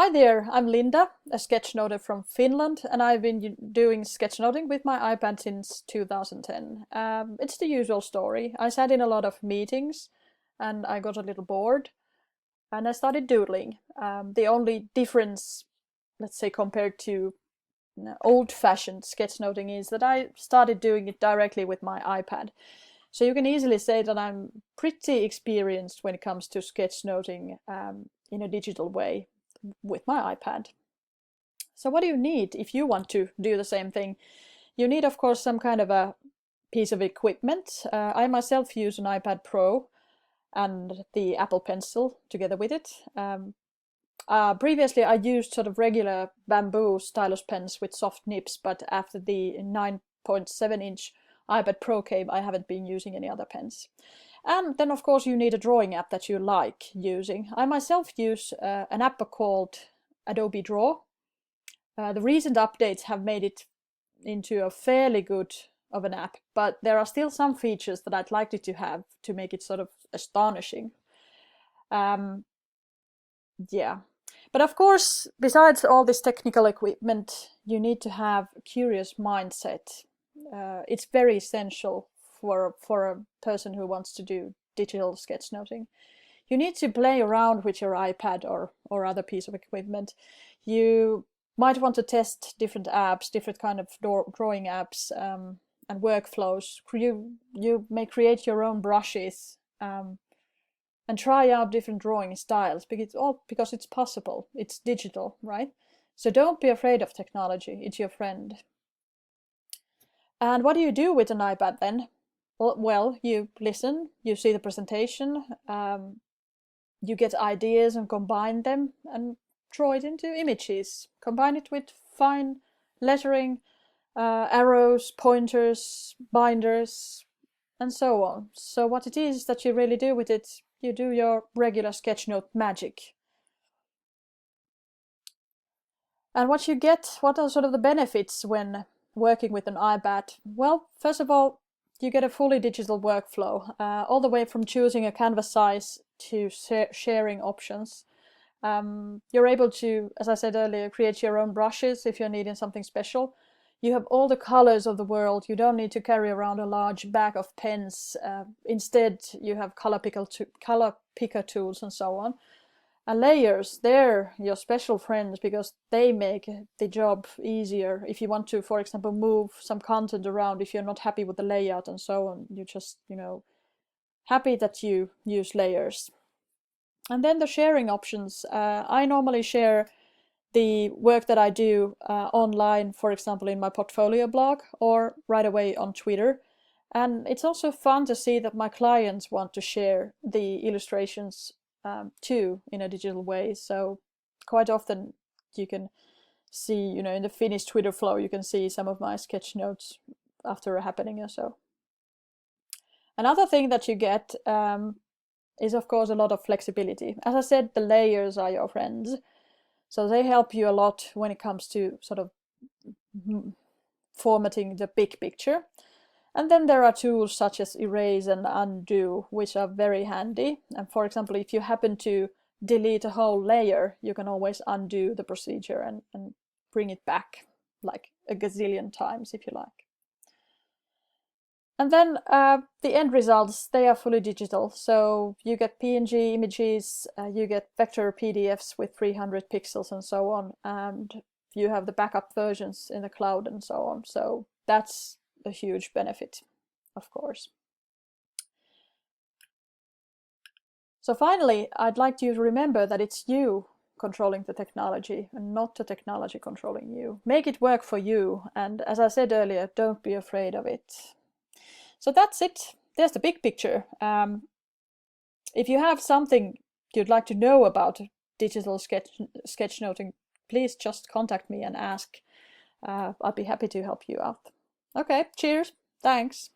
Hi there, I'm Linda, a sketchnoter from Finland, and I've been doing sketchnoting with my iPad since 2010. It's the usual story. I sat in a lot of meetings and I got a little bored and I started doodling. The only difference, let's say, compared to old-fashioned sketchnoting is that I started doing it directly with my iPad. So you can easily say that I'm pretty experienced when it comes to sketchnoting in a digital way with my iPad. So what do you need if you want to do the same thing? You need, of course, some kind of a piece of equipment. I myself use an iPad Pro and the Apple Pencil together with it. Previously, I used sort of regular bamboo stylus pens with soft nibs, but after the 9.7-inch iPad Pro came, I haven't been using any other pens. And then, of course, you need a drawing app that you like using. I myself use an app called Adobe Draw. The recent updates have made it into a fairly good of an app, but there are still some features that I'd like it to have to make it sort of astonishing. Yeah. But of course, besides all this technical equipment, you need to have a curious mindset. It's very essential for a person who wants to do digital sketchnoting. You need to play around with your iPad or other piece of equipment. You might want to test different apps, different kind of drawing apps and workflows. You may create your own brushes and try out different drawing styles because it's possible. It's digital, right? So don't be afraid of technology. It's your friend. And what do you do with an iPad then? Well, you listen, you see the presentation, you get ideas and combine them and draw it into images. Combine it with fine lettering, arrows, pointers, binders, and so on. So what it is that you really do with it, you do your regular sketchnote magic. And what you get, what are sort of the benefits when working with an iPad? Well, first of all, you get a fully digital workflow, all the way from choosing a canvas size to sharing options. You're able to, as I said earlier, create your own brushes if you're needing something special. You have all the colors of the world. You don't need to carry around a large bag of pens. Instead, you have color picker tools and so on. And layers, they're your special friends because they make the job easier. If you want to, for example, move some content around, if you're not happy with the layout and so on, you just, happy that you use layers. And then the sharing options. I normally share the work that I do online, for example, in my portfolio blog or right away on Twitter. And it's also fun to see that my clients want to share the illustrations too in a digital way. So quite often you can see, in the Finnish Twitter flow, you can see some of my sketch notes after a happening or so. Another thing that you get is, of course, a lot of flexibility. As I said, the layers are your friends. So they help you a lot when it comes to sort of formatting the big picture. And then there are tools such as erase and undo, which are very handy. And for example, if you happen to delete a whole layer, you can always undo the procedure and bring it back like a gazillion times if you like. And then the end results, they are fully digital. So you get PNG images, you get vector PDFs with 300 pixels and so on. And you have the backup versions in the cloud and so on. So that's a huge benefit, of course. So finally, I'd like you to remember that it's you controlling the technology and not the technology controlling you. Make it work for you. And as I said earlier, don't be afraid of it. So that's it. There's the big picture. If you have something you'd like to know about digital sketchnoting, please just contact me and ask. I'll be happy to help you out. Okay, cheers. Thanks.